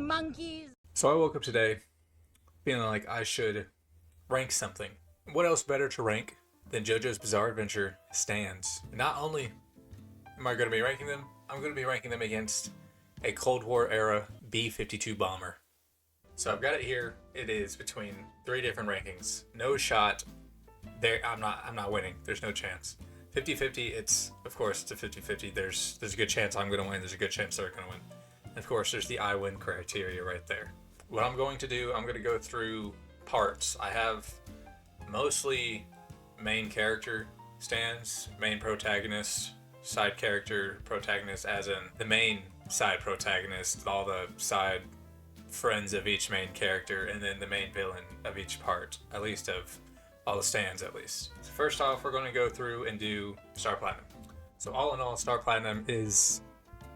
monkeys. So I woke up today feeling like I should rank something. What else better to rank than JoJo's Bizarre Adventure stands? Not only am I going to be ranking them, I'm going to be ranking them against a Cold War era B52-Bomber. So I've got it here. It is between three different rankings. No shot. There, I'm not winning. There's no chance. 50-50, it's a 50-50. There's a good chance I'm going to win. There's a good chance they're going to win. And of course, there's the I win criteria right there. What I'm going to do, I'm going to go through parts. I have mostly main character stands, main protagonist, side character protagonist, as in the main side protagonist, all the side friends of each main character, and then the main villain of each part, at least of all the stands at least. So first off, we're going to go through and do Star Platinum. So all in all, Star Platinum is,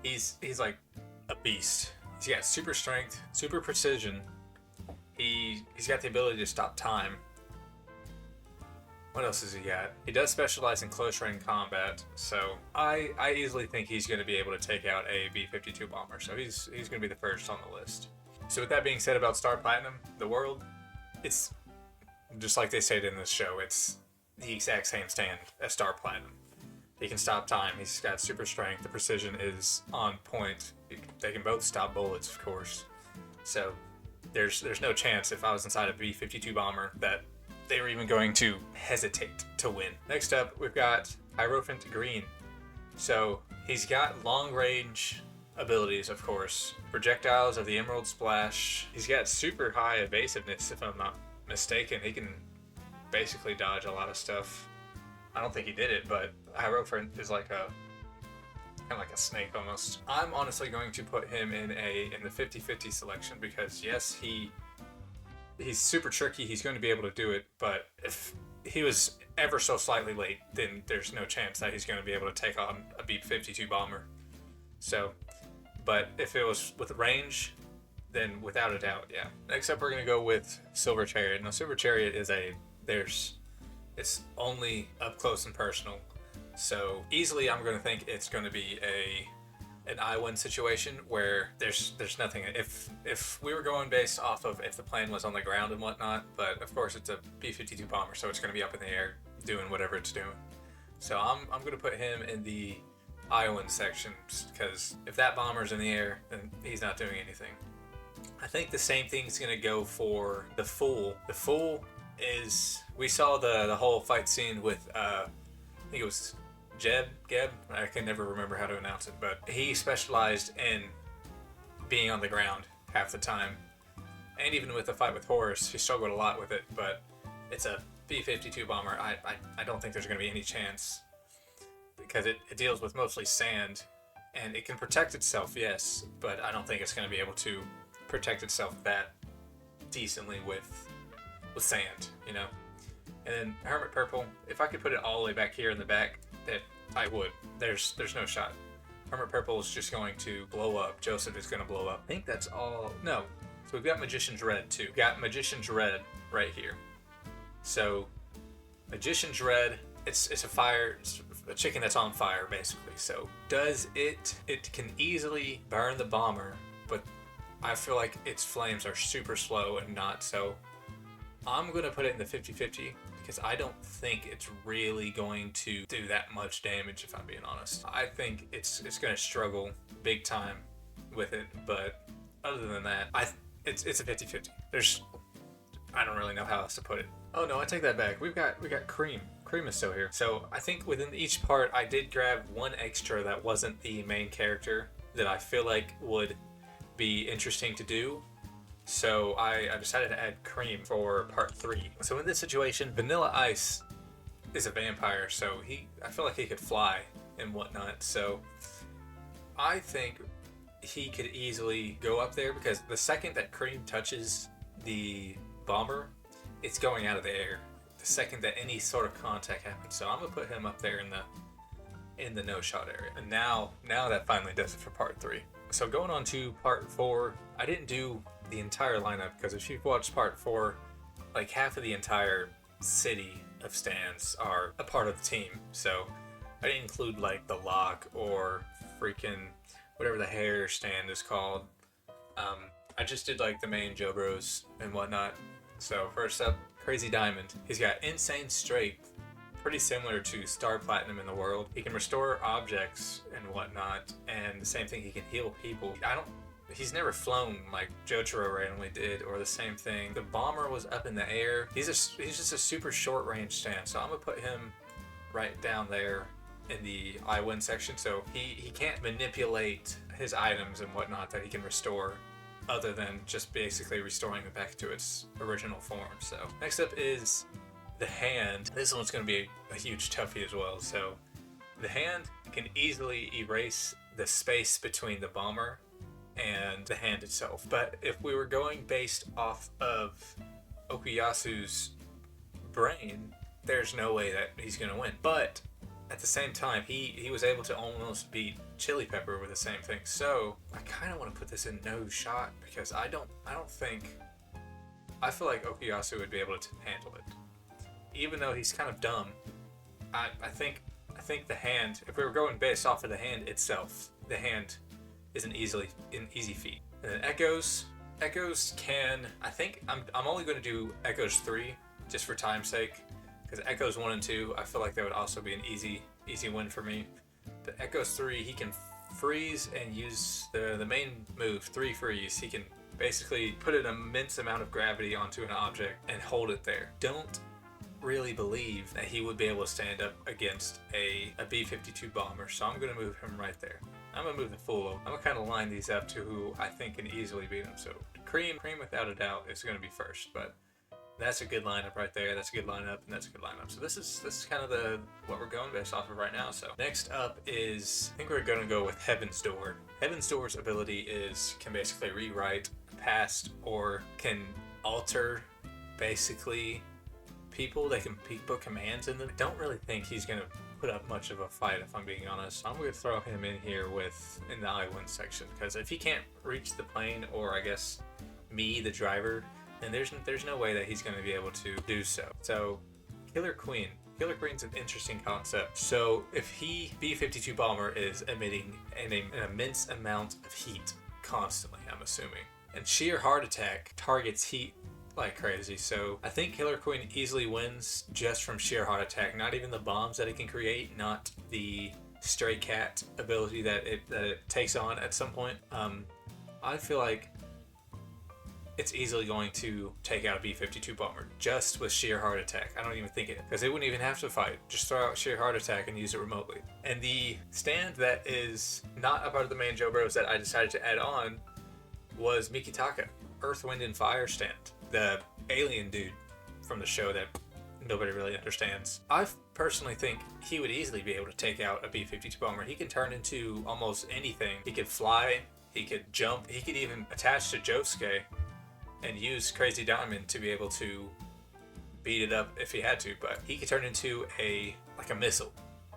he's like a beast. He's got super strength, super precision. He's got the ability to stop time. What else has he got? He does specialize in close range combat, so I easily think he's going to be able to take out a B-52-Bomber. So he's going to be the first on the list. So with that being said about Star Platinum, the world, it's just like they said in this show. It's the exact same stand as Star Platinum. He can stop time. He's got super strength. The precision is on point. They can both stop bullets, of course. So there's no chance if I was inside a B-52-Bomber that they were even going to hesitate to win. Next up, we've got Hierophant Green. So he's got long range abilities, of course. Projectiles of the Emerald Splash. He's got super high evasiveness, if I'm not mistaken. He can basically dodge a lot of stuff. I don't think he did it, but Hierophant is like a kind of like a snake almost. I'm honestly going to put him in the 50-50 selection because yes, he's super tricky. He's going to be able to do it, but if he was ever so slightly late, then there's no chance that he's going to be able to take on a B-52-Bomber. So, but if it was with range, then without a doubt, yeah. Next up, we're going to go with Silver Chariot. Now, Silver Chariot is it's only up close and personal. So easily, I'm going to think it's going to be an I win situation where there's nothing. If we were going based off of if the plane was on the ground and whatnot, but of course it's a B-52-Bomber, so it's going to be up in the air doing whatever it's doing. So I'm going to put him in the I win section because if that bomber's in the air, then he's not doing anything. I think the same thing's going to go for the Fool. The Fool is, we saw the whole fight scene with I think it was Geb, I can never remember how to announce it, but he specialized in being on the ground half the time. And even with the fight with Horus, he struggled a lot with it, but it's a B-52-Bomber. I don't think there's going to be any chance because it deals with mostly sand, and it can protect itself, yes, but I don't think it's going to be able to protect itself that decently with sand, you know? And then Hermit Purple, if I could put it all the way back here in the back, that I would. There's no shot. Hermit Purple is just going to blow up. Joseph is going to blow up. I think that's all. No. So we've got Magician's Red too. We've got Magician's Red right here. So Magician's Red, it's a fire, it's a chicken that's on fire basically. So it can easily burn the bomber, but I feel like its flames are super slow and not so. I'm going to put it in the 50-50 because I don't think it's really going to do that much damage, if I'm being honest. I think it's going to struggle big time with it, but other than that, it's a 50-50. I don't really know how else to put it. Oh no, I take that back. We got Cream. Cream is still here. So I think within each part, I did grab one extra that wasn't the main character that I feel like would be interesting to do. So I decided to add Cream for part 3. So in this situation, Vanilla Ice is a vampire, so I feel like he could fly and whatnot. So I think he could easily go up there because the second that Cream touches the bomber, it's going out of the air. The second that any sort of contact happens. So I'm gonna put him up there in the no shot area. And now that finally does it for part 3. So going on to part 4, I didn't do the entire lineup because if you've watched part 4, like half of the entire city of stands are a part of the team. So I didn't include like the lock or freaking whatever the hair stand is called. I just did like the main Jojos and whatnot. So first up, Crazy Diamond. He's got insane strength, pretty similar to Star Platinum in the world. He can restore objects and whatnot, and the same thing, he can heal people. He's never flown like JoJo randomly did, or the same thing. The bomber was up in the air. He's just a super short range stand, so I'm gonna put him right down there in the I win section. So he can't manipulate his items and whatnot that he can restore, other than just basically restoring it back to its original form. So next up is the Hand. This one's going to be a huge toughie as well. So the Hand can easily erase the space between the bomber and the Hand itself. But if we were going based off of Okuyasu's brain, there's no way that he's going to win. But at the same time, he was able to almost beat Chili Pepper with the same thing. So I kind of want to put this in no shot, because I feel like Okuyasu would be able to handle it. Even though he's kind of dumb, I think the Hand, if we were going based off of the Hand itself, the Hand is an easy feat. And then Echoes can, I think I'm only going to do Echoes 3 just for time's sake, because Echoes 1 and 2, I feel like that would also be an easy win for me. But Echoes 3, he can freeze and use the main move, 3 freeze. He can basically put an immense amount of gravity onto an object and hold it there. Don't really believe that he would be able to stand up against a B52 bomber, so I'm going to move him right there. I'm going to move the Fool. I'm going to kind of line these up to who I think can easily beat him. So Cream without a doubt is going to be first, but that's a good lineup right there. That's a good lineup, and that's a good lineup. So this is kind of what we're going based off of right now. So next up is, I think we're going to go with Heaven's Door. Heaven's Door's ability can basically rewrite past, or can alter basically people. They can put commands in them. I don't really think he's going to put up much of a fight, if I'm being honest. I'm going to throw him in here in the I win section, because if he can't reach the plane, or I guess me, the driver, and there's no way that he's going to be able to do so. So Killer Queen's an interesting concept. So if B52 Bomber is emitting an immense amount of heat constantly, I'm assuming, and sheer heart attack targets heat like crazy. So I think Killer Queen easily wins just from sheer heart attack, not even the bombs that it can create, not the Stray Cat ability that it takes on at some point. I feel like it's easily going to take out a B52 Bomber just with sheer heart attack. I don't even think it, because it wouldn't even have to fight. Just throw out sheer heart attack and use it remotely. And the stand that is not a part of the main Jojos that I decided to add on was Mikitaka, Earth, Wind, and Fire stand. The alien dude from the show that nobody really understands. I personally think he would easily be able to take out a B52 Bomber. He can turn into almost anything. He could fly, he could jump, he could even attach to Josuke and use Crazy Diamond to be able to beat it up if he had to, but he could turn into a missile,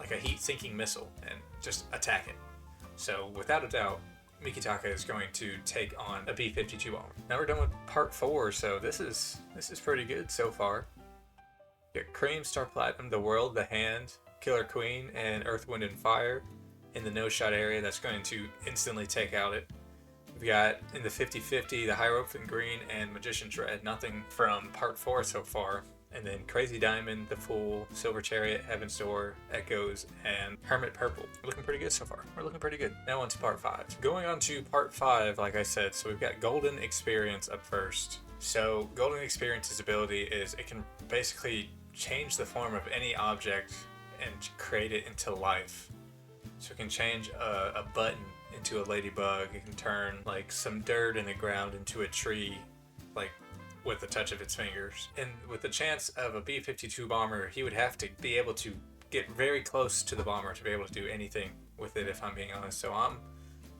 like a heat-sinking missile, and just attack it. So without a doubt, Mikitaka is going to take on a B52 Bomber. Now we're done with part 4, so this is pretty good so far. You got Cream, Star Platinum, the World, the Hand, Killer Queen, and Earth, Wind, and Fire in the no-shot area. That's going to instantly take out it. We've got in the 50-50, the Hierophant Green, and Magician's Red. Nothing from part 4 so far. And then Crazy Diamond, the Fool, Silver Chariot, Heaven's Door, Echoes, and Hermit Purple. We're looking pretty good so far. We're looking pretty good. Now on to part 5. Going on to part 5, like I said, so we've got Golden Experience up first. So Golden Experience's ability is it can basically change the form of any object and create it into life. So it can change a button into a ladybug. It can turn like some dirt in the ground into a tree, like with the touch of its fingers. And with the chance of a B52 Bomber, he would have to be able to get very close to the bomber to be able to do anything with it, if I'm being honest. So I'm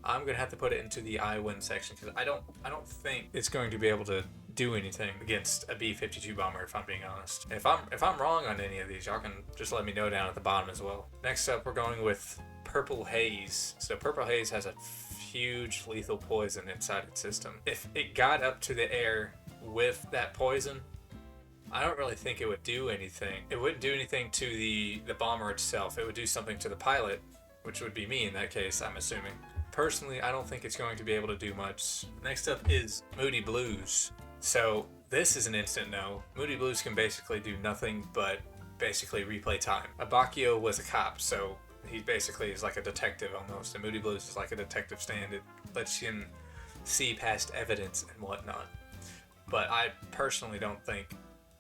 gonna have to put it into the I win section, because I don't think it's going to be able to do anything against a B52 Bomber, if I'm being honest. And if I'm wrong on any of these, y'all can just let me know down at the bottom as well. Next up, we're going with Purple Haze. So Purple Haze has a huge lethal poison inside its system. If it got up to the air with that poison, I don't really think it would do anything. It wouldn't do anything to the bomber itself. It would do something to the pilot, which would be me in that case, I'm assuming. personally, I don't think it's going to be able to do much. Next up is Moody Blues. So this is an instant no. Moody Blues can basically do nothing but basically replay time. Abakio was a cop, so he basically is like a detective almost, and Moody Blues is like a detective stand. It lets him see past evidence and whatnot. But I personally don't think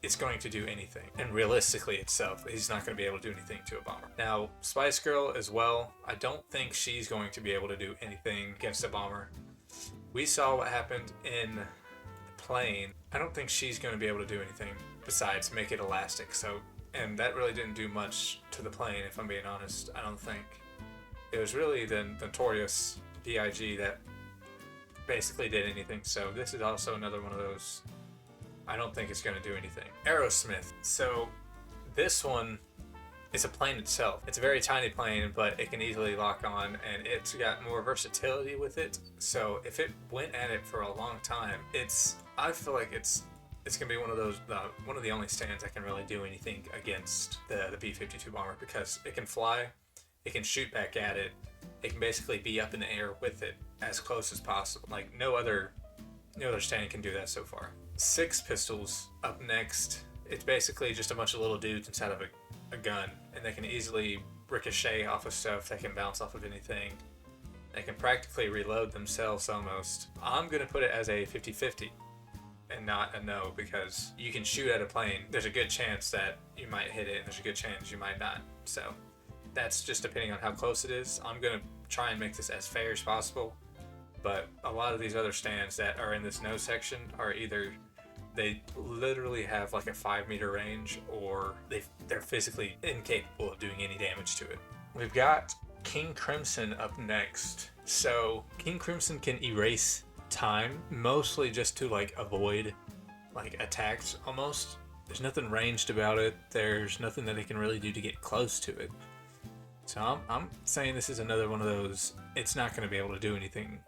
it's going to do anything. And realistically itself, he's not going to be able to do anything to a bomber. Now, Spice Girl as well, I don't think she's going to be able to do anything against a bomber. We saw what happened in the plane. I don't think she's going to be able to do anything besides make it elastic. So, and that really didn't do much to the plane, if I'm being honest. I don't think. It was really the notorious B.I.G. that basically did anything. So this is also another one of those, I don't think it's going to do anything. Aerosmith. So this one is a plane itself. It's a very tiny plane, but it can easily lock on, and it's got more versatility with it. So if it went at it for a long time, I feel like it's going to be one of those, one of the only stands that can really do anything against the B-52 Bomber, because it can fly, it can shoot back at it, it can basically be up in the air with it as close as possible. Like no other stand can do that so far. Six Pistols up next. It's basically just a bunch of little dudes inside of a gun, and they can easily ricochet off of stuff. They can bounce off of anything. They can practically reload themselves almost. I'm going to put it as a 50-50 and not a no, because you can shoot at a plane. There's a good chance that you might hit it, and there's a good chance you might not. So that's just depending on how close it is. I'm going to try and make this as fair as possible. But a lot of these other stands that are in this no section are either they literally have like a 5-meter range, or they're physically incapable of doing any damage to it. We've got King Crimson up next. So King Crimson can erase time, mostly just to like avoid like attacks almost. There's nothing ranged about it. There's nothing that it can really do to get close to it. So I'm saying this is another one of those, it's not going to be able to do anything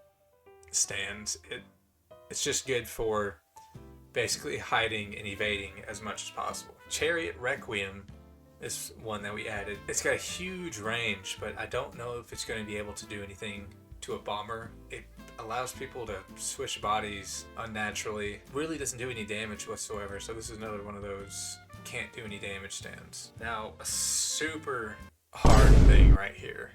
stands. It's just good for basically hiding and evading as much as possible. Chariot Requiem is one that we added. It's got a huge range, but I don't know if it's going to be able to do anything to a bomber. It allows people to switch bodies unnaturally. Really doesn't do any damage whatsoever, so this is another one of those can't do any damage stands. Now, a super hard thing right here.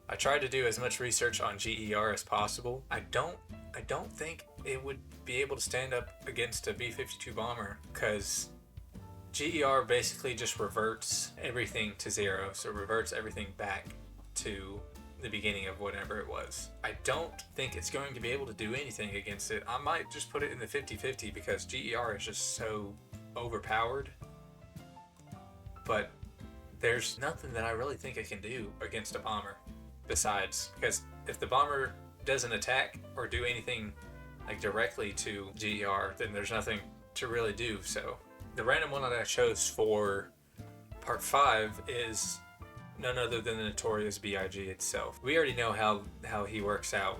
I tried to do as much research on GER as possible. I don't think it would be able to stand up against a B-52 Bomber, because GER basically just reverts everything to zero, so it reverts everything back to the beginning of whatever it was. I don't think it's going to be able to do anything against it. I might just put it in the 50-50 because GER is just so overpowered. But there's nothing that I really think it can do against a bomber. Besides, because if the bomber doesn't attack or do anything like directly to GER, then there's nothing to really do. So the random one that I chose for part 5 is none other than the notorious B.I.G. itself. We already know how he works out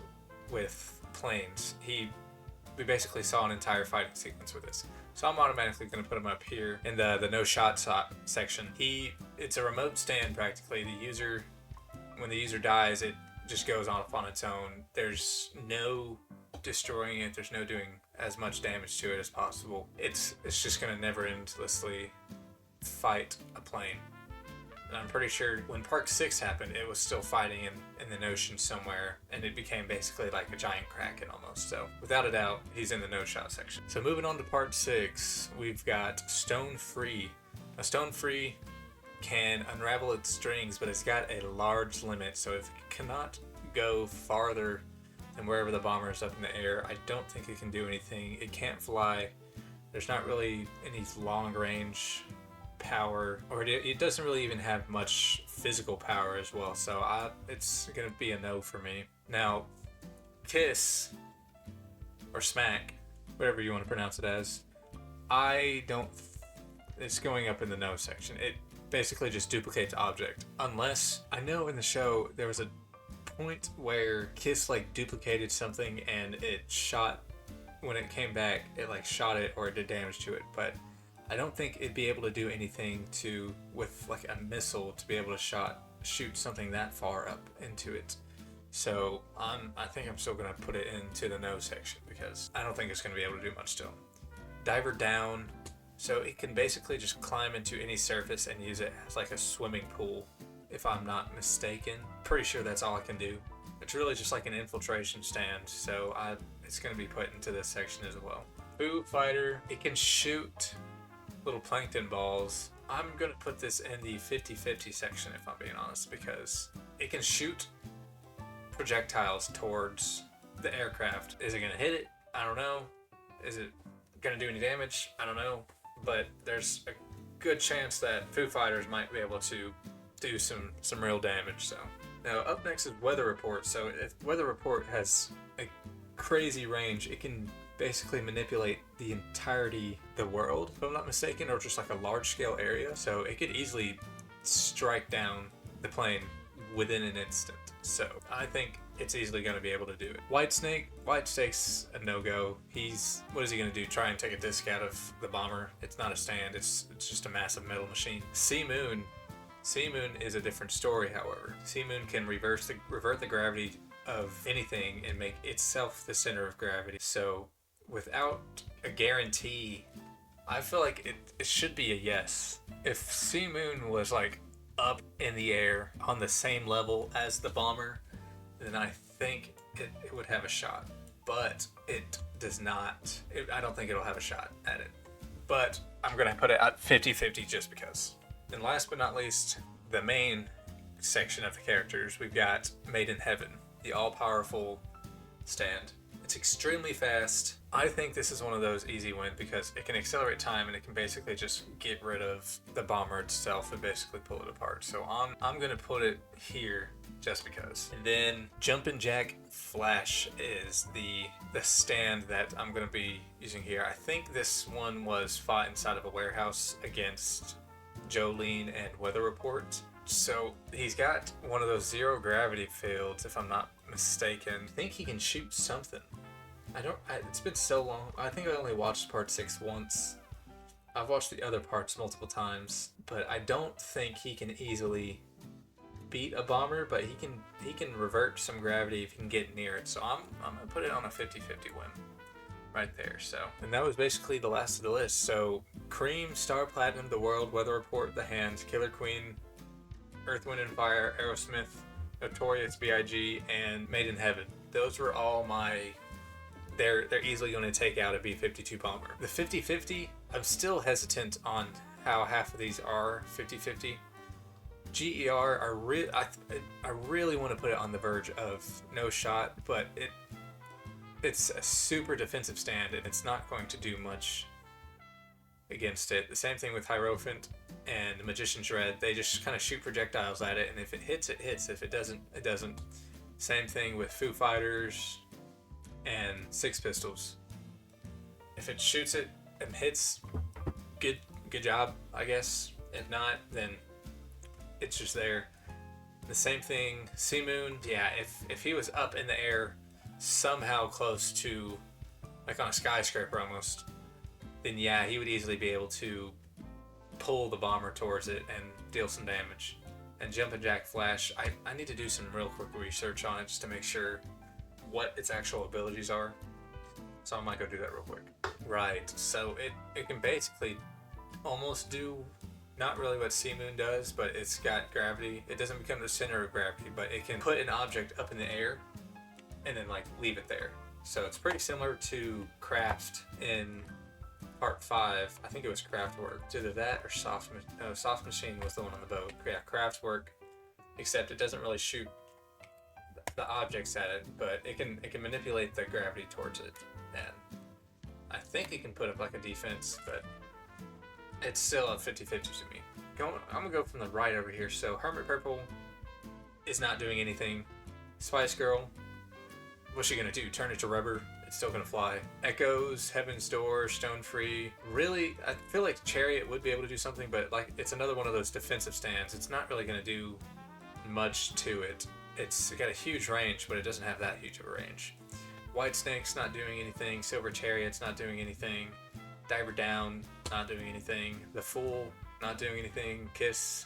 with planes. We basically saw an entire fighting sequence with this. So I'm automatically going to put him up here in the no shot section. It's a remote stand practically. When the user dies, it just goes off on its own. There's no destroying it. There's no doing as much damage to it as possible. It's just going to never endlessly fight a plane. And I'm pretty sure when Part 6 happened, it was still fighting in the ocean somewhere, and it became basically like a giant kraken almost. So without a doubt, he's in the no shot section. So moving on to Part 6, we've got Stone Free. Now Stone Free can unravel its strings, but it's got a large limit, so if it cannot go farther than wherever the bomber is up in the air, I don't think it can do anything. It can't fly. There's not really any long range power, or it doesn't really even have much physical power as well, so it's gonna be a no for me. Now Kiss or Smack, whatever you want to pronounce it as, it's going up in the no section. It basically just duplicates object, unless I know in the show there was a point where Kiss like duplicated something and it shot, when it came back it like shot it or it did damage to it, but I don't think it'd be able to do anything with like a missile to be able to shoot something that far up into it. So I think I'm still gonna put it into the no section because I don't think it's gonna be able to do much still. Diver down, so it can basically just climb into any surface and use it as like a swimming pool, if I'm not mistaken. Pretty sure that's all it can do. It's really just like an infiltration stand, so it's gonna be put into this section as well. Foo Fighter, it can shoot little plankton balls. I'm gonna put this in the 50-50 section if I'm being honest, because it can shoot projectiles towards the aircraft. Is it gonna hit it? I don't know. Is it gonna do any damage? I don't know. But there's a good chance that Foo Fighters might be able to do some real damage. So now up next is Weather Report. So if Weather Report has a crazy range, it can basically manipulate the entirety of the world, if I'm not mistaken, or just like a large scale area. So it could easily strike down the plane within an instant. So I think it's easily going to be able to do it. Whitesnake's a no-go. What is he going to do? Try and take a disc out of the bomber? It's not a stand. It's just a massive metal machine. Sea Moon is a different story, however. Sea Moon can revert the gravity of anything and make itself the center of gravity. So without a guarantee, I feel like it should be a yes. If Sea Moon was like up in the air on the same level as the bomber, then I think it would have a shot. But it does not. I don't think it'll have a shot at it. But I'm going to put it at 50-50 just because. And last but not least, the main section of the characters, we've got Made in Heaven, the all-powerful stand. It's extremely fast. I think this is one of those easy wins because it can accelerate time and it can basically just get rid of the bomber itself and basically pull it apart. So I'm gonna put it here just because. And then Jumpin' Jack Flash is the stand that I'm gonna be using here. I think this one was fought inside of a warehouse against Jolene and Weather Report. So he's got one of those zero gravity fields, if I'm not mistaken. I think he can shoot something. It's been so long. I think I only watched part 6 once. I've watched the other parts multiple times, but I don't think he can easily beat a bomber, but he can revert some gravity if he can get near it. So I'm gonna put it on a 50-50 win right there. So, and that was basically the last of the list. So Cream, Star Platinum, The World, Weather Report, The Hand, Killer Queen, Earth, Wind, and Fire, Aerosmith, Notorious B.I.G., and Made in Heaven. Those were all they're easily going to take out a B-52 Bomber. The 50-50, I'm still hesitant on how half of these are 50-50. GER, I really want to put it on the verge of no shot, but it's a super defensive stand and it's not going to do much against it. The same thing with Hierophant and Magician's Dread. They just kind of shoot projectiles at it, and if it hits, it hits. If it doesn't, it doesn't. Same thing with Foo Fighters and Six Pistols. If it shoots it and hits, good job, I guess. If not, then it's just there. The same thing, Sea Moon. Yeah, if he was up in the air, somehow close to, like on a skyscraper almost, then yeah, he would easily be able to pull the bomber towards it and deal some damage. And Jumpin' Jack Flash, I need to do some real quick research on it just to make sure what its actual abilities are. So I might go do that real quick. Right, so it can basically almost do not really what Sea Moon does, but it's got gravity. It doesn't become the center of gravity, but it can put an object up in the air and then like leave it there. So it's pretty similar to Craft in part 5. I think it was Craftwork. It's either that or Soft Machine was the one on the boat. Yeah, Craftwork, except it doesn't really shoot the objects at it, but it can manipulate the gravity towards it, and I think it can put up like a defense, but it's still a 50-50 to me. I'm gonna go from the right over here. So Hermit Purple is not doing anything. Spice Girl, what's she gonna do? Turn it to rubber? It's still gonna fly. Echoes, Heaven's Door, Stone Free. Really, I feel like Chariot would be able to do something, but like it's another one of those defensive stands. It's not really gonna do much to it. It's got a huge range, but it doesn't have that huge of a range. White Snake's not doing anything. Silver Chariot's not doing anything. Diver Down, not doing anything. The Fool, not doing anything. Kiss,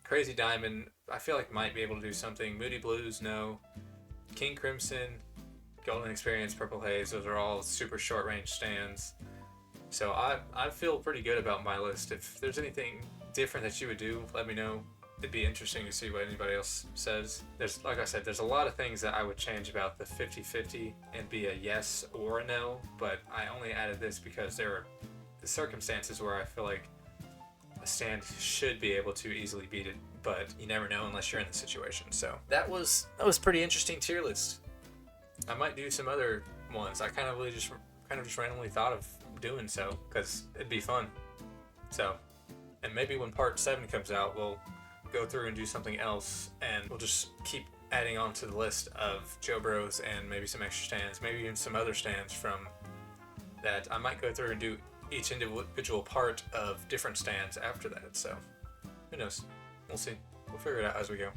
Crazy Diamond, I feel like might be able to do something. Moody Blues, no. King Crimson, Golden Experience, Purple Haze, those are all super short range stands. So I feel pretty good about my list. If there's anything different that you would do, let me know. It'd be interesting to see what anybody else says. Like I said, there's a lot of things that I would change about the 50-50 and be a yes or a no, but I only added this because there are the circumstances where I feel like a stand should be able to easily beat it, but you never know unless you're in the situation. So that was pretty interesting tier list. I might do some other ones. I kind of just randomly thought of doing so because it'd be fun. So, and maybe when part 7 comes out, we'll go through and do something else, and we'll just keep adding on to the list of Joe Bros and maybe some extra stands, maybe even some other stands from that. I might go through and do each individual part of different stands after that. So, who knows? We'll see. We'll figure it out as we go.